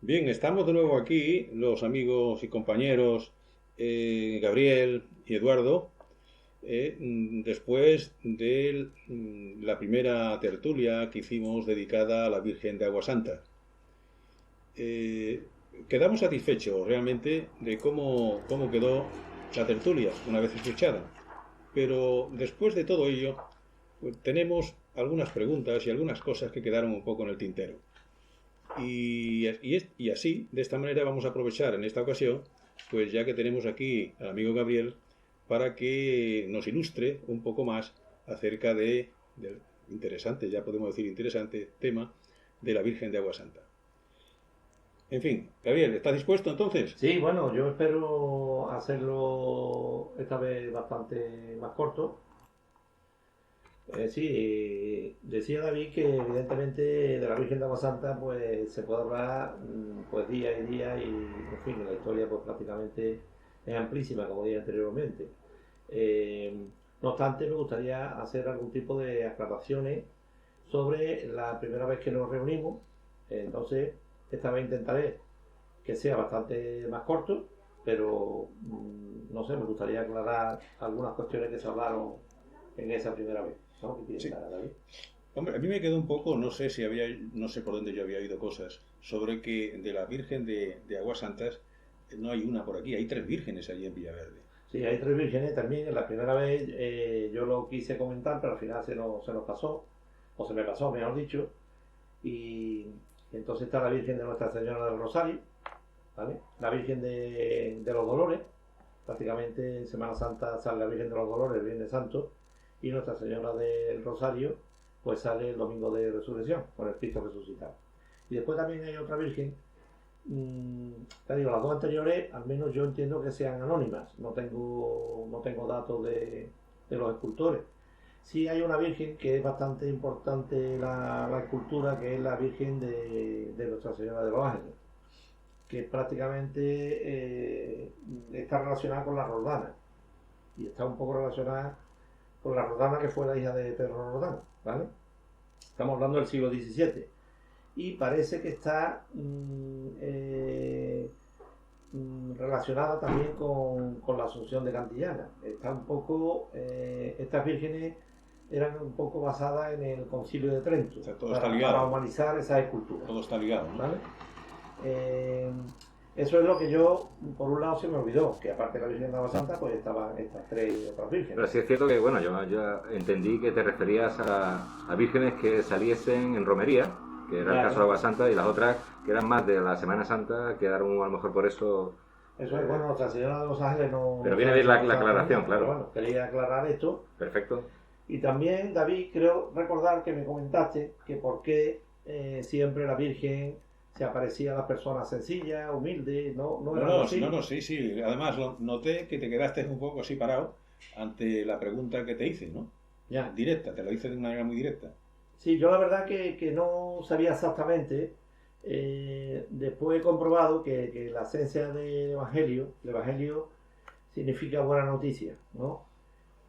Bien, estamos de nuevo aquí, los amigos y compañeros Gabriel y Eduardo, después de la primera tertulia que hicimos dedicada a la Virgen de Agua Santa. Eh, Quedamos satisfechos realmente de cómo quedó la tertulia una vez escuchada, pero después de todo ello, pues, tenemos algunas preguntas y algunas cosas que quedaron un poco en el tintero. Y así, de esta manera, vamos a aprovechar en esta ocasión, pues ya que tenemos aquí al amigo Gabriel, para que nos ilustre un poco más acerca del interesante, ya podemos decir interesante, tema de la Virgen de Agua Santa. En fin, Gabriel, ¿estás dispuesto entonces? Sí, bueno, yo espero hacerlo esta vez bastante más corto. Sí, decía David que evidentemente de la Virgen de Agua Santa pues se puede hablar pues día y día y en fin, la historia pues prácticamente es amplísima como dije anteriormente. Eh, no obstante, me gustaría hacer algún tipo de aclaraciones sobre la primera vez que nos reunimos. Entonces, esta vez intentaré que sea bastante más corto, pero no sé, me gustaría aclarar algunas cuestiones que se hablaron en esa primera vez. ¿No? ¿Qué Sí. piensas, David? Hombre, a mí me quedó un poco, no sé si había, no sé por dónde yo había oído cosas, sobre que de la Virgen de Aguas Santas no hay una por aquí, hay tres vírgenes allí en Villaverde. Sí, hay tres vírgenes también. En la primera vez yo lo quise comentar, pero al final se nos pasó, o se me pasó, mejor dicho. Y entonces está la Virgen de Nuestra Señora del Rosario, ¿vale? La Virgen de los Dolores. Prácticamente en Semana Santa sale la Virgen de los Dolores el Viernes Santo y Nuestra Señora del Rosario pues sale el domingo de Resurrección con el Cristo resucitado. Y después también hay otra Virgen, te digo, las dos anteriores al menos yo entiendo que sean anónimas, no tengo datos de los escultores. Sí hay una Virgen que es bastante importante la escultura, que es la Virgen de Nuestra Señora de los Ángeles, que prácticamente está relacionada con la Roldana y está un poco relacionada con la Roldana que fue la hija de Pedro Roldán, ¿vale? Estamos hablando del siglo XVII y parece que está relacionada también con la Asunción de Cantillana. Está un poco, estas vírgenes eran un poco basadas en el Concilio de Trento O sea, todo está para ligado, humanizar esas esculturas, todo está ligado, ¿no? ¿vale? Eh, Eso es lo que yo, por un lado, se me olvidó, que aparte de la Virgen de la Santa, pues estaban estas tres otras Pero vírgenes. sí es cierto que, bueno, yo entendí que te referías a vírgenes que saliesen en romería, que era el caso de Claro, Agua Santa, y las otras que eran más de la Semana Santa, quedaron a lo mejor por eso. eso es bueno, Nuestra Señora de los Ángeles Pero no viene sale en bien la Semana Santa aclaración, nunca, pero claro. bueno, quería aclarar esto. Perfecto. Y también, David, creo recordar que me comentaste que por qué siempre la Virgen se aparecía a las personas sencillas, humildes, ¿no No, era algo no, así? no, no, sí, sí. Además, noté que te quedaste un poco así parado ante la pregunta que te hice, ¿no? Ya. Directa, te lo hice de una manera muy directa. Sí, yo la verdad que no sabía exactamente. Después he comprobado que la esencia del Evangelio significa buena noticia, ¿no?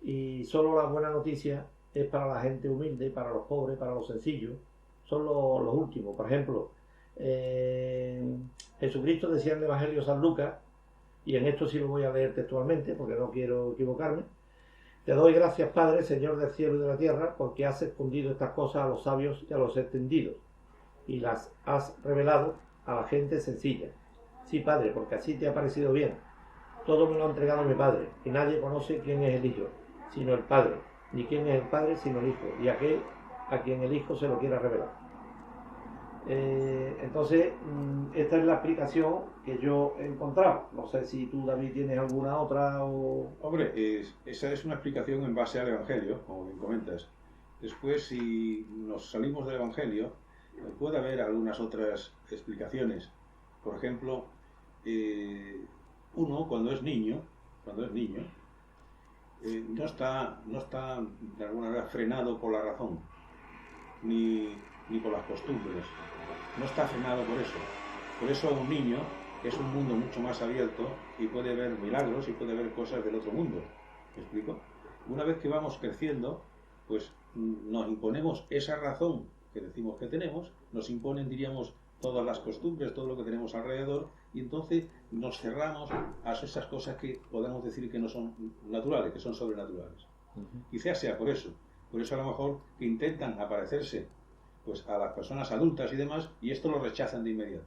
Y solo la buena noticia es para la gente humilde, para los pobres, para los sencillos. Son los últimos. Por ejemplo, eh, Jesucristo decía en el Evangelio de San Lucas, y en esto sí lo voy a leer textualmente porque no quiero equivocarme. Te doy gracias, Padre, Señor del cielo y de la tierra, porque has escondido estas cosas a los sabios y a los entendidos, y las has revelado a la gente sencilla. Sí, Padre, porque así te ha parecido bien. Todo me lo ha entregado mi Padre, y nadie conoce quién es el Hijo, sino el Padre, ni quién es el Padre, sino el Hijo, y aquel a quien el Hijo se lo quiera revelar. Entonces, esta es la explicación que yo he encontrado. No sé si tú, David, tienes alguna otra o... Hombre, esa es una explicación en base al Evangelio, como bien comentas. Después, si nos salimos del Evangelio, puede haber algunas otras explicaciones. Por ejemplo, uno cuando es niño, no está de alguna manera frenado por la razón, ni por las costumbres. No está frenado por eso. Por eso un niño es un mundo mucho más abierto y puede ver milagros y puede ver cosas del otro mundo. ¿Me explico? Una vez que vamos creciendo, pues nos imponemos esa razón que decimos que tenemos, nos imponen, diríamos, todas las costumbres, todo lo que tenemos alrededor, y entonces nos cerramos a esas cosas que podemos decir que no son naturales, que son sobrenaturales. Quizás sea por eso a lo mejor que intentan aparecerse pues a las personas adultas y demás, y esto lo rechazan de inmediato.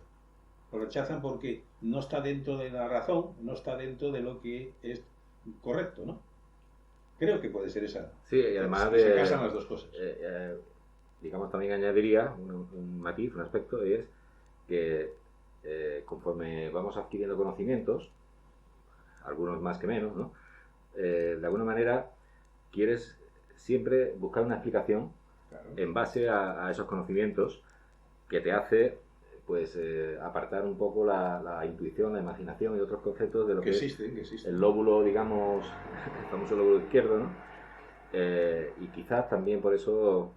Lo rechazan porque no está dentro de la razón, no está dentro de lo que es correcto, ¿no? Creo que puede ser esa. Sí, y además se casan las dos cosas. Digamos, también añadiría un matiz, un aspecto, es que conforme vamos adquiriendo conocimientos, algunos más que menos, ¿no? De alguna manera quieres siempre buscar una explicación, claro, en base a esos conocimientos, que te hace pues apartar un poco la intuición, la imaginación y otros conceptos de lo que existe. El lóbulo, digamos, el famoso lóbulo izquierdo, ¿no? Y quizás también por eso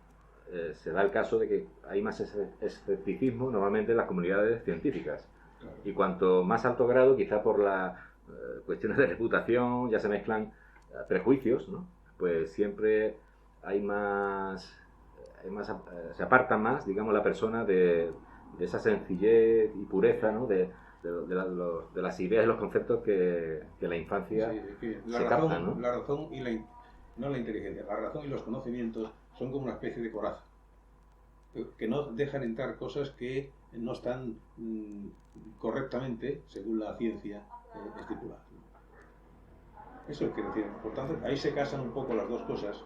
se da el caso de que hay más escepticismo normalmente en las comunidades científicas. Claro. Y cuanto más alto grado, quizás por las cuestiones de reputación, ya se mezclan prejuicios, ¿no? Pues siempre hay más se aparta más, digamos, la persona de esa sencillez y pureza, ¿no? de las ideas y los conceptos que la infancia se captan, ¿no? La razón y no la inteligencia, la razón y los conocimientos son como una especie de coraza, que no dejan entrar cosas que no están correctamente, según la ciencia, estipuladas. Eso quiero decir. Por tanto, ahí se casan un poco las dos cosas.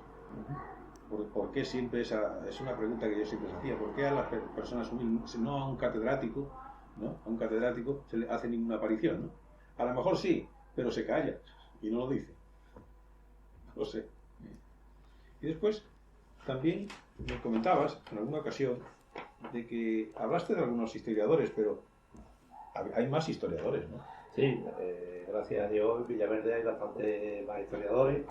¿Por qué siempre esa? Es una pregunta que yo siempre hacía. ¿Por qué a las personas humildes, no a un catedrático, ¿no? A un catedrático se le hace ninguna aparición, ¿no? A lo mejor sí, pero se calla y no lo dice. No lo sé. Y después, también me comentabas en alguna ocasión de que hablaste de algunos historiadores, pero hay más historiadores, ¿no? Sí, gracias a Dios en Villaverde hay bastante más historiadores.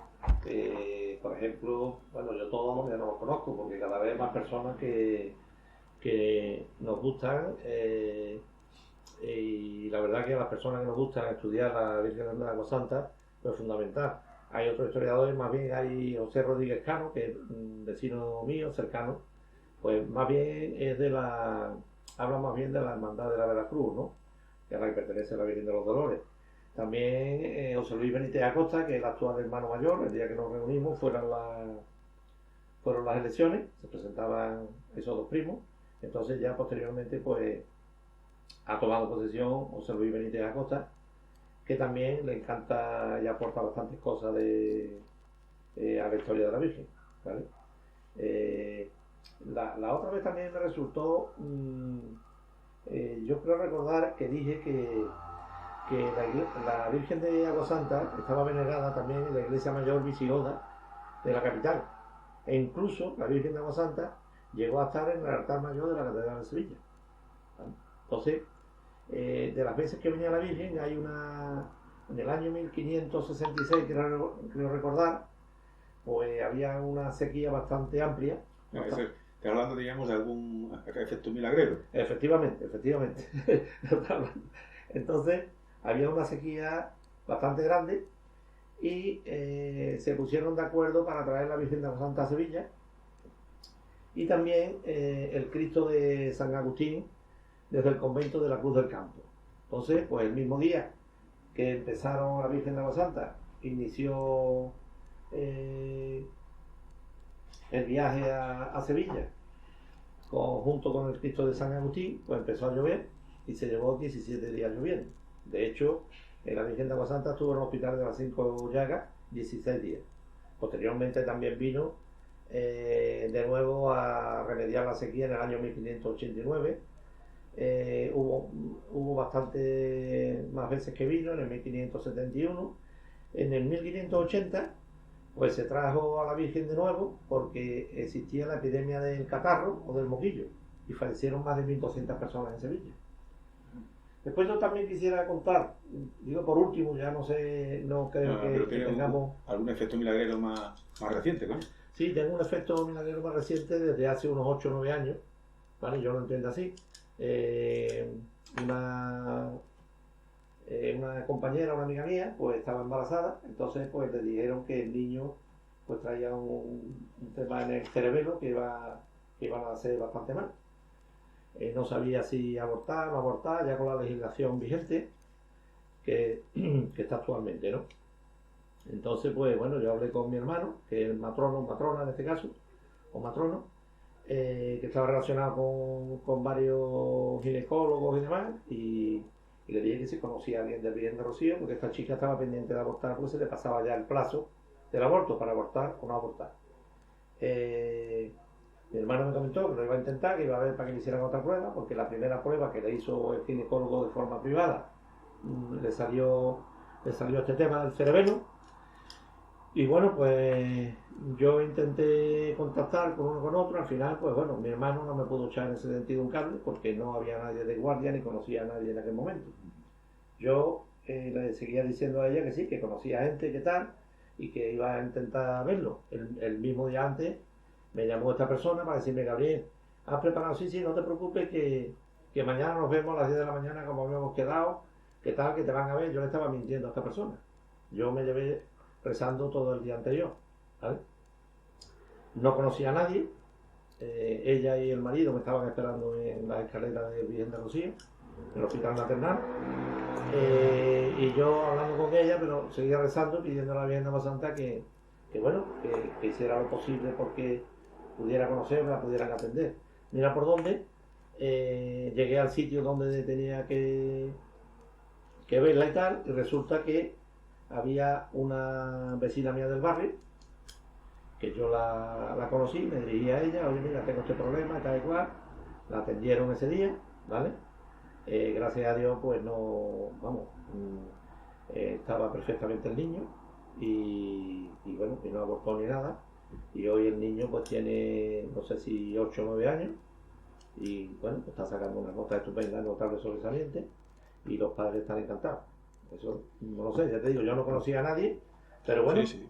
Por ejemplo, bueno, yo todos ya no los conozco porque cada vez hay más personas que nos gustan, y la verdad que a las personas que nos gustan estudiar la Virgen de Agua Santa pues es fundamental. Hay otros historiadores, más bien hay José Rodríguez Cano, que es un vecino mío, cercano, pues más bien habla más bien de la Hermandad de la Veracruz, ¿no? Que a la que pertenece la Virgen de los Dolores. También José Luis Benítez Acosta, que es el actual hermano mayor. El día que nos reunimos fueron las elecciones, se presentaban esos dos primos. Entonces ya posteriormente pues ha tomado posesión José Luis Benítez Acosta, que también le encanta y aporta bastantes cosas a la historia de la Virgen, ¿vale? La otra vez también me resultó, yo creo recordar que dije que la Virgen de Agua Santa estaba venerada también en la iglesia mayor visigoda de la capital, e incluso la Virgen de Agua Santa llegó a estar en el altar mayor de la Catedral de Sevilla, ¿vale? Entonces, de las veces que venía la Virgen, hay en el año 1566, creo recordar, pues había una sequía bastante amplia. Estoy hablando, digamos, de algún efecto milagrero. Efectivamente. Entonces, había una sequía bastante grande y se pusieron de acuerdo para traer la Virgen de Agua Santa a Sevilla, y también el Cristo de San Agustín desde el convento de la Cruz del Campo. Entonces, pues el mismo día que empezaron la Virgen de Agua Santa, inició el viaje a Sevilla, junto con el Cristo de San Agustín, pues empezó a llover y se llevó 17 días lloviendo. De hecho, la Virgen de Agua Santa estuvo en el hospital de las 5 Llagas 16 días. Posteriormente también vino de nuevo a remediar la sequía en el año 1589. Hubo bastante más veces que vino, en el 1571. En el 1580 pues se trajo a la Virgen de nuevo porque existía la epidemia del catarro o del moquillo y fallecieron más de 1200 personas en Sevilla. Después yo también quisiera contar, digo por último, ya no sé, no creo que tengamos... ¿Algún efecto milagrero más reciente, ¿no? Sí, tengo un efecto milagrero más reciente desde hace unos 8 o 9 años, ¿vale? Yo lo entiendo así. Una compañera, una amiga mía, pues estaba embarazada, entonces pues le dijeron que el niño pues traía un tema en el cerebelo que iba a hacer bastante mal. no sabía si abortar o no abortar, ya con la legislación vigente que está actualmente, ¿no? Entonces, pues bueno, yo hablé con mi hermano, que es matrona en este caso, o matrono, que estaba relacionado con varios ginecólogos y demás, y le dije que si conocía a alguien del Virgen de Rocío, porque esta chica estaba pendiente de abortar, porque se le pasaba ya el plazo del aborto para abortar o no abortar. Mi hermano me comentó que lo iba a intentar, que iba a ver para que le hicieran otra prueba, porque la primera prueba que le hizo el ginecólogo de forma privada le salió este tema del cerebelo. Y bueno, pues yo intenté contactar con uno con otro. Al final, pues bueno, mi hermano no me pudo echar en ese sentido un cable porque no había nadie de guardia ni conocía a nadie en aquel momento. Yo le seguía diciendo a ella que sí, que conocía gente, que tal, y que iba a intentar verlo. El mismo día antes me llamó esta persona para decirme: Gabriel, ¿has preparado? Sí, no te preocupes, que mañana nos vemos a las 10 de la mañana como habíamos quedado, que tal, que te van a ver. Yo le estaba mintiendo a esta persona. Yo me llevé rezando todo el día anterior, ¿vale? No conocía a nadie. Ella y el marido me estaban esperando en la escalera del Virgen de Rocío, en el hospital maternal, y yo hablando con ella, pero seguía rezando, pidiendo a la Virgen de la Santa que bueno, que hiciera lo posible porque pudiera conocerla, la pudieran atender. Mira por dónde, llegué al sitio donde tenía que verla y tal, y resulta que había una vecina mía del barrio, que yo la conocí, me dirigí a ella: oye, mira, tengo este problema, tal y cual. La atendieron ese día, ¿vale? Gracias a Dios, pues no, vamos, estaba perfectamente el niño, y bueno, y no abortó ni nada. Y hoy el niño pues tiene, no sé si 8 o 9 años, y bueno, pues está sacando una nota estupenda, notable, sobresaliente, y los padres están encantados. Eso no lo sé, ya te digo, yo no conocía a nadie, pero bueno, Sí.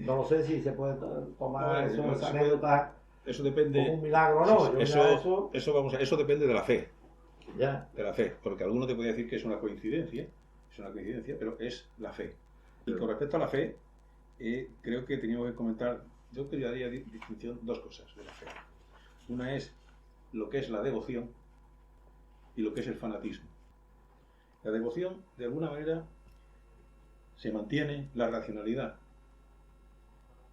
no lo sé si se puede tomar No, esa anécdota eso depende. como un milagro o no. Sí, eso depende de la fe. Ya. De la fe, porque alguno te puede decir que es una coincidencia, pero es la fe. Y con respecto a la fe, creo que teníamos que comentar, yo quería distinción dos cosas de la fe. Una es lo que es la devoción y lo que es el fanatismo. La devoción, de alguna manera, se mantiene la racionalidad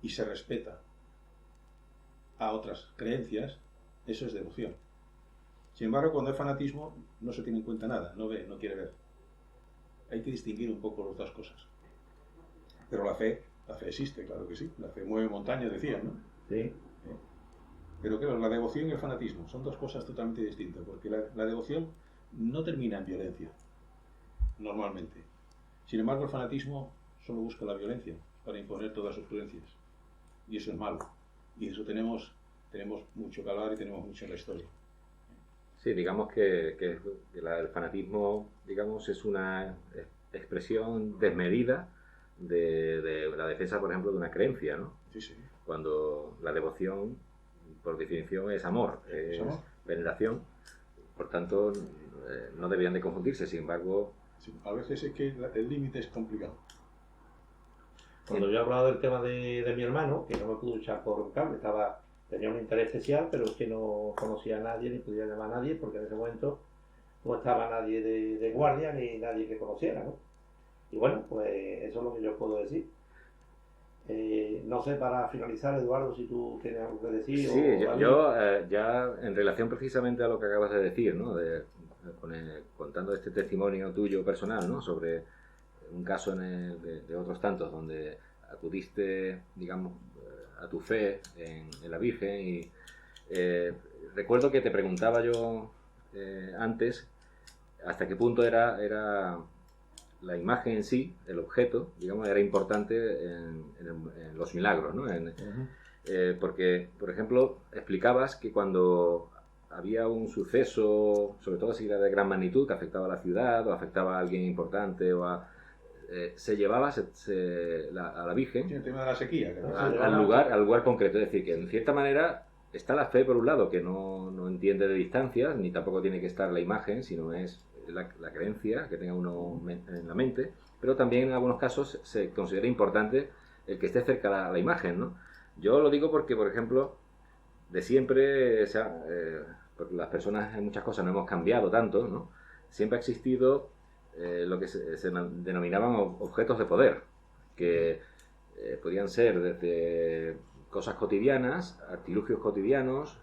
y se respeta a otras creencias. Eso es devoción. Sin embargo, cuando hay fanatismo, no se tiene en cuenta nada, no ve, no quiere ver. Hay que distinguir un poco las dos cosas. Pero la fe existe, claro que sí. La fe mueve montañas, decían, ¿no? Sí. Pero claro, la devoción y el fanatismo son dos cosas totalmente distintas, porque la devoción no termina en violencia, normalmente. Sin embargo, el fanatismo solo busca la violencia para imponer todas sus creencias. Y eso es malo. Y eso tenemos mucho que hablar y tenemos mucho en la historia. Sí, digamos que el fanatismo, digamos, es una expresión desmedida de la defensa, por ejemplo, de una creencia, ¿no? Sí. Cuando la devoción, por definición, es amor, es amor. Veneración. Por tanto, no deberían de confundirse. Sin embargo, sí, a veces es que el límite es complicado. Cuando yo he hablado del tema de mi hermano, que no me pudo echar por un cable, tenía un interés especial, pero es que no conocía a nadie, ni podía llamar a nadie, porque en ese momento no estaba nadie de guardia, ni nadie que conociera, ¿no? Y bueno, pues eso es lo que yo puedo decir. No sé, para finalizar, Eduardo, si tú tienes algo que decir. Sí, yo ya en relación precisamente a lo que acabas de decir, ¿no? Contando este testimonio tuyo personal, ¿no? Sobre un caso de otros tantos donde acudiste, digamos, a tu fe en la Virgen, y recuerdo que te preguntaba yo antes hasta qué punto era la imagen en sí, el objeto, digamos, era importante en los milagros, ¿no? Porque, por ejemplo, explicabas que cuando había un suceso, sobre todo si era de gran magnitud, que afectaba a la ciudad o afectaba a alguien importante se llevaba a la Virgen, sí, el tema de la sequía, al lugar concreto. Es decir, que en cierta manera está la fe por un lado, que no entiende de distancias, ni tampoco tiene que estar la imagen, sino es la creencia que tenga uno en la mente, pero también en algunos casos se considera importante el que esté cerca la imagen, ¿no? Yo lo digo porque, por ejemplo, de siempre porque las personas en muchas cosas no hemos cambiado tanto, ¿no? Siempre ha existido lo que se denominaban objetos de poder, que podían ser desde cosas cotidianas, artilugios cotidianos,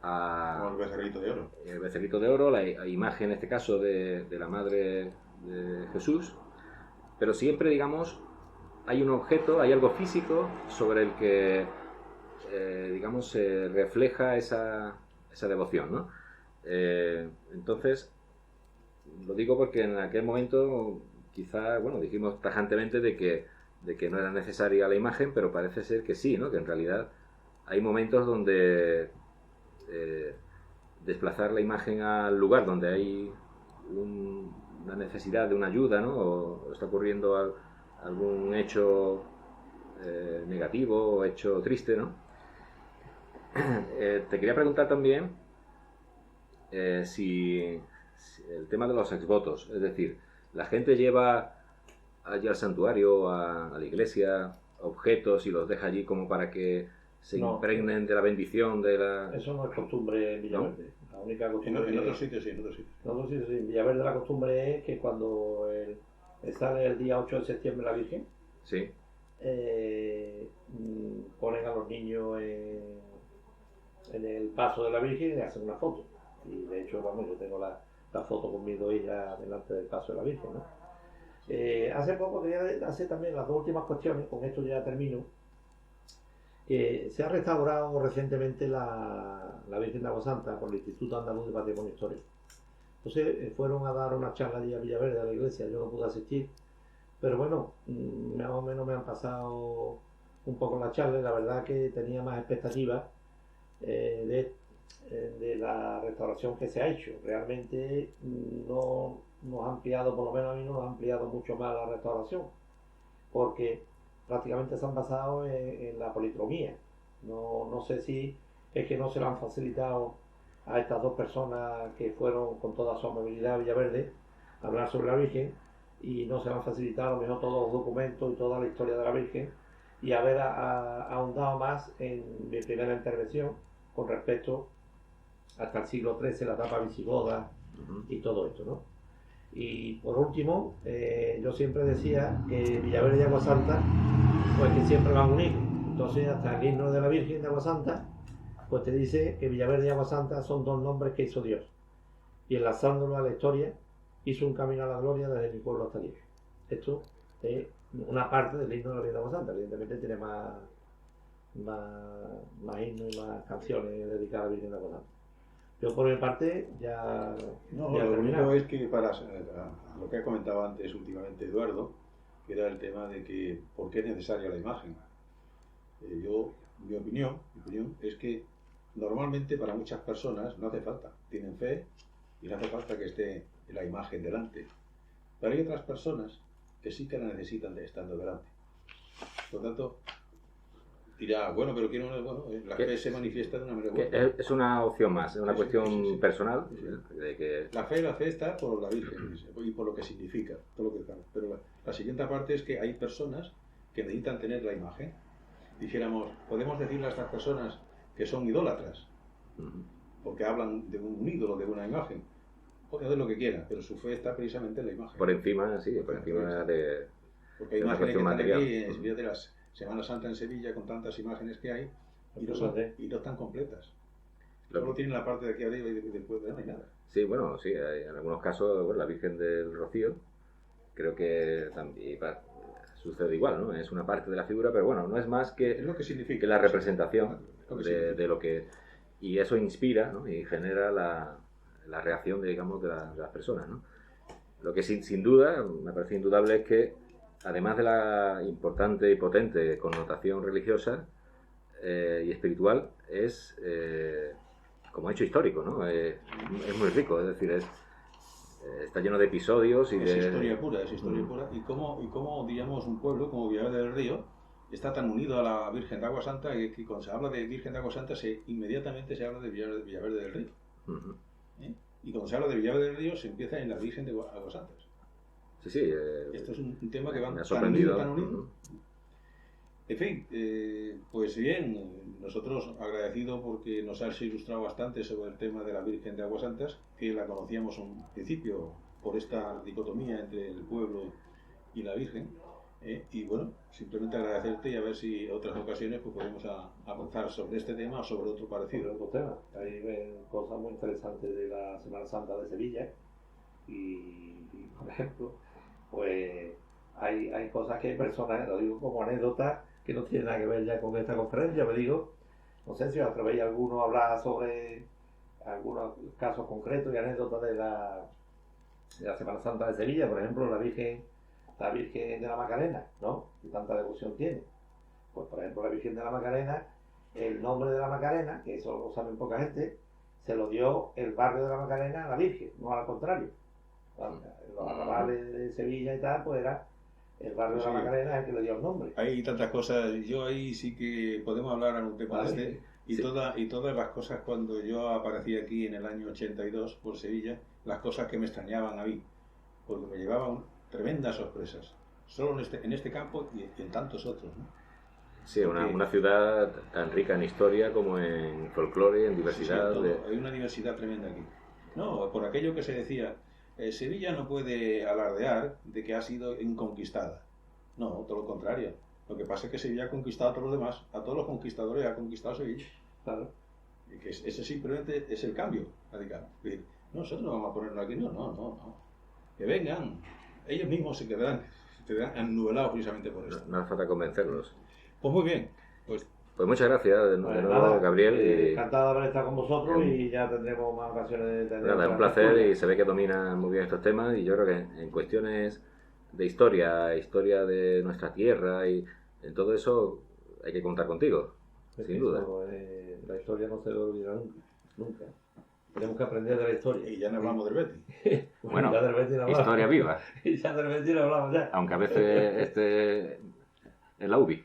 Como el becerrito de oro. El becerrito de oro, la imagen en este caso de la madre de Jesús, pero siempre, digamos, hay un objeto, hay algo físico sobre el que, digamos, se refleja esa devoción, ¿no? Entonces, lo digo porque en aquel momento quizá, bueno, dijimos tajantemente de que no era necesaria la imagen, pero parece ser que sí, ¿no? Que en realidad hay momentos donde desplazar la imagen al lugar donde hay una necesidad de una ayuda, ¿no? O está ocurriendo algún hecho negativo o hecho triste, ¿no? Te quería preguntar también si el tema de los exvotos, es decir, la gente lleva allí al santuario, a la iglesia, objetos y los deja allí como para que se impregnen de la bendición de la... Eso no es costumbre en Villaverde. La única costumbre En otros sitios sí, en otros sitios. En otros sitios sí. En Villaverde la costumbre es que cuando sale el día 8 de septiembre la Virgen, sí, ponen a los niños en el paso de la Virgen y le hacen una foto. Y de hecho, vamos, yo tengo la foto con mis dos hijas delante del paso de la Virgen, ¿no? Hace poco quería hacer también las dos últimas cuestiones, con esto ya termino. Se ha restaurado recientemente la Virgen de Agua Santa por el Instituto Andaluz de Patrimonio Histórico. Entonces fueron a dar una charla allí a Villaverde, a la iglesia. Yo no pude asistir, pero bueno, más o menos me han pasado un poco la charla y la verdad que tenía más expectativas de la restauración que se ha hecho. Realmente no nos ha ampliado, por lo menos a mí no nos ha ampliado mucho más la restauración, porque prácticamente se han basado en la policromía. No sé si es que no se lo han facilitado a estas dos personas que fueron con toda su amabilidad a Villaverde a hablar sobre la Virgen, y no se le han facilitado a lo mejor todos los documentos y toda la historia de la Virgen, y haber ahondado más en mi primera intervención con respecto hasta el siglo XIII, la etapa visigoda y todo esto, ¿no? Y por último, yo siempre decía que Villaverde y Agua Santa, pues que siempre van unidos. Entonces, hasta el himno de la Virgen de Agua Santa, pues te dice que Villaverde y Agua Santa son dos nombres que hizo Dios. Y enlazándolo a la historia, hizo un camino a la gloria desde mi pueblo hasta Líbano. Esto es una parte del himno de la Virgen de Agua Santa. Evidentemente tiene más himnos y más canciones dedicadas a la Virgen de Agua Santa. Yo por mi parte ya... No, lo único es que para lo que ha comentado antes últimamente Eduardo, que era el tema de que por qué es necesaria la imagen. Mi opinión es que normalmente para muchas personas no hace falta, tienen fe y no hace falta que esté la imagen delante. Pero hay otras personas que sí que la necesitan de estando delante. Por lo tanto, dirá, bueno, pero quiero la fe se manifiesta de una manera buena. Es una opción más, es una cuestión sí. personal. Sí. De que... La fe está por la Virgen y por lo que significa, todo lo que está. Pero la siguiente parte es que hay personas que necesitan tener la imagen. Dijéramos, podemos decirle a estas personas que son idólatras, porque hablan de un ídolo, de una imagen. Pueden hacer lo que quieran, pero su fe está precisamente en la imagen. Por encima, sí, por encima de... Porque hay imágenes que están aquí, en de las Semana Santa en Sevilla, con tantas imágenes que hay, y no están completas. Solo tienen la parte de aquí arriba y después no hay nada. Sí, bueno, sí, hay, en algunos casos, bueno, la Virgen del Rocío, creo que también sucede igual, ¿no? Es una parte de la figura, pero bueno, no es más que, es lo que significa, que la representación de lo que... Y eso inspira, ¿no? Y genera la reacción, digamos, de las personas, ¿no? Lo que sin duda, me parece indudable, es que además de la importante y potente connotación religiosa y espiritual, es como hecho histórico, ¿no? Es muy rico, es decir, está lleno de episodios y es historia pura. Y cómo, digamos, un pueblo como Villaverde del Río está tan unido a la Virgen de Agua Santa que cuando se habla de Virgen de Agua Santa inmediatamente se habla de Villaverde del Río. Y cuando se habla de Villaverde del Río se empieza en la Virgen de Agua Santa. Sí. Esto es un tema que va tan unido. En fin, pues bien, nosotros agradecidos porque nos has ilustrado bastante sobre el tema de la Virgen de Aguas Santas, que la conocíamos en principio por esta dicotomía entre el pueblo y la Virgen. Y bueno, simplemente agradecerte y a ver si en otras ocasiones pues podemos avanzar sobre este tema o sobre otro Sobre parecido. otro tema. Hay cosas muy interesantes de la Semana Santa de Sevilla por ejemplo, pues hay cosas que hay personas, lo digo como anécdota, que no tienen nada que ver ya con esta conferencia, me digo, no sé si os atrevéis alguno a hablar sobre algunos casos concretos y anécdotas de la Semana Santa de Sevilla, por ejemplo, la Virgen de la Macarena, ¿no? Que tanta devoción tiene. Pues por ejemplo, la Virgen de la Macarena, el nombre de la Macarena, que eso lo saben poca gente, se lo dio el barrio de la Macarena a la Virgen, no al contrario. Los arrabales de Sevilla y tal, pues era el barrio de la Sí. Macarena el que le dio el nombre. Hay tantas cosas, yo ahí sí que podemos hablar en un tema Vale. de este, y, Sí. y todas las cosas cuando yo aparecí aquí en el año 82 por Sevilla, las cosas que me extrañaban a mí, porque me llevaban tremendas sorpresas, solo en este campo y en tantos otros, ¿no? Sí, Porque- una ciudad tan rica en historia como en folclore, en Sí, sí, diversidad. todo. Hay una diversidad tremenda aquí. No, por aquello que se decía, Sevilla no puede alardear de que ha sido inconquistada. No, todo lo contrario. Lo que pasa es que Sevilla ha conquistado a todos los demás, a todos los conquistadores ha conquistado Sevilla. Claro. Y que ese simplemente es el cambio radical. Es decir, nosotros no vamos a ponernos aquí, no. Que vengan, ellos mismos se quedarán ennubelados precisamente por esto. No hace falta convencerlos. Pues muy bien, pues Pues muchas gracias de Pues nuevo, nada, Gabriel. Y encantado de haber estado con vosotros y ya tendremos más ocasiones de tener nada, es un otras placer tertulias. y se ve que domina muy bien estos temas. Y yo creo que en cuestiones de historia de nuestra tierra y en todo eso hay que contar contigo, sin duda. La historia no se debe olvidar nunca. Tenemos que aprender de la historia. y ya no hablamos del Betis. Bueno, ya del Betis no hablamos. Historia viva, Y ya del Betis no hablamos ya. aunque a veces esté en la UBI.